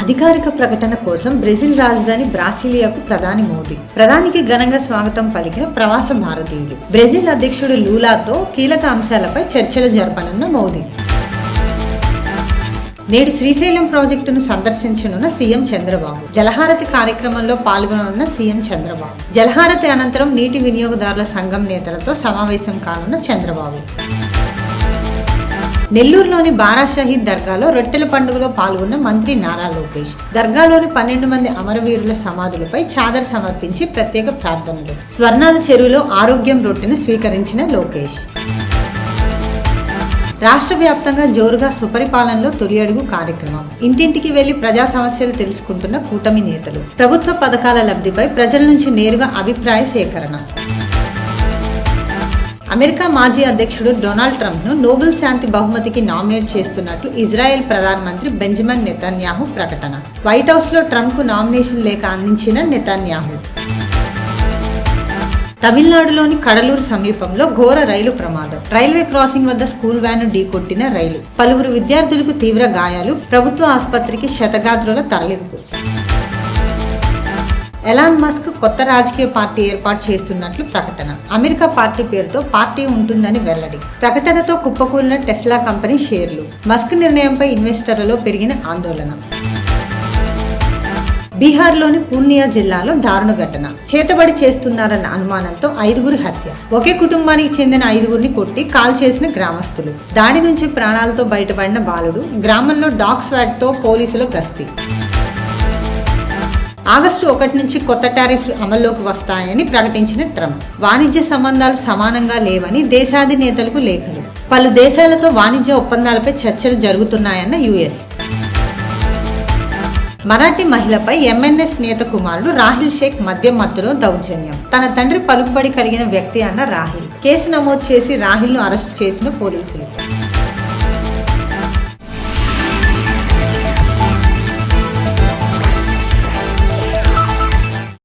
అధికారిక ప్రకటన కోసం బ్రెజిల్ రాజధాని బ్రాసిలియాకు ప్రధాని మోదీ. ప్రధానికి ఘనంగా స్వాగతం పలికిన ప్రవాస భారతీయులు. బ్రెజిల్ అధ్యక్షుడు లూలాతో కీలక అంశాలపై చర్చలు జరపనున్న మోదీ. నేడు శ్రీశైలం ప్రాజెక్టును సందర్శించనున్న సీఎం చంద్రబాబు. జలహారతి కార్యక్రమంలో పాల్గొననున్న సీఎం చంద్రబాబు. జలహారతి అనంతరం నీటి వినియోగదారుల సంఘం నేతలతో సమావేశం కానున్న చంద్రబాబు. నెల్లూరులోని బారా షహీద్ దర్గాలో రొట్టెల పండుగలో పాల్గొన్న మంత్రి నారా లోకేష్. దర్గాలోని 12 మంది అమరవీరుల సమాధులపై చాదర్ సమర్పించి ప్రత్యేక ప్రార్థనలు. స్వర్ణాల చెరువులో ఆరోగ్యం రొట్టెను స్వీకరించిన లోకేష్. రాష్ట్ర వ్యాప్తంగా జోరుగా సుపరిపాలనలో తొలి అడుగు కార్యక్రమం. ఇంటింటికి వెళ్లి ప్రజా సమస్యలు తెలుసుకుంటున్న కూటమి నేతలు. ప్రభుత్వ పథకాల లబ్ధిపై ప్రజల నుంచి నేరుగా అభిప్రాయ సేకరణ. అమెరికా మాజీ అధ్యక్షుడు డొనాల్డ్ ట్రంప్ ను నోబెల్ శాంతి బహుమతికి నామినేట్ చేస్తున్నట్లు ఇజ్రాయెల్ ప్రధానమంత్రి బెంజమిన్ నెతన్యాహు ప్రకటన. వైట్ హౌస్ లో ట్రంప్ కు నామినేషన్ లేఖ అందించిన నెతన్యాహు. తమిళనాడులోని కడలూరు సమీపంలో ఘోర రైలు ప్రమాదం. రైల్వే క్రాసింగ్ వద్ద స్కూల్ వ్యాన్ ఢీకొట్టిన రైలు. పలువురు విద్యార్థులకు తీవ్ర గాయాలు. ప్రభుత్వ ఆసుపత్రికి శతగాత్రుల తరలింపు. ఎలాన్ మస్క్ కొత్త రాజకీయ పార్టీ ఏర్పాటు చేస్తున్నట్లు ప్రకటన. అమెరికా పార్టీ పేరుతో పార్టీ ఉంటుందని వెల్లడి. ప్రకటనతో కుప్పకూలిన టెస్లా కంపెనీ షేర్లు. మస్క్ నిర్ణయంపై ఇన్వెస్టర్లలో పెరిగిన ఆందోళన. బీహార్లోని పూర్నియా జిల్లాలో దారుణ ఘటన. చేతబడి చేస్తున్నారన్న అనుమానంతో 5గురి హత్య. ఒకే కుటుంబానికి చెందిన 5గురిని కొట్టి కాల్ చేసిన గ్రామస్తులు. దాడి నుంచి ప్రాణాలతో బయటపడిన బాలుడు. గ్రామంలో డాగ్ స్వాడ్ తో పోలీసులు గస్తీ. ఆగస్టు 1 నుంచి కొత్త టారిఫ్లు అమల్లోకి వస్తాయని ప్రకటించిన ట్రంప్. వాణిజ్య సంబంధాలు సమానంగా లేవని దేశాధినేతలకు లేఖలు. పలు దేశాలతో వాణిజ్య ఒప్పందాలపై చర్చలు జరుగుతున్నాయన్న యుఎస్. మరాఠీ మహిళపై ఎంఎన్ఎస్ నేత కుమారుడు రాహిల్ షేక్ మద్యం మత్తులో దౌర్జన్యం. తన తండ్రి పలుకుబడి కలిగిన వ్యక్తి అన్న రాహిల్. కేసు నమోదు చేసి రాహిల్ ను అరెస్టు చేసిన పోలీసులు.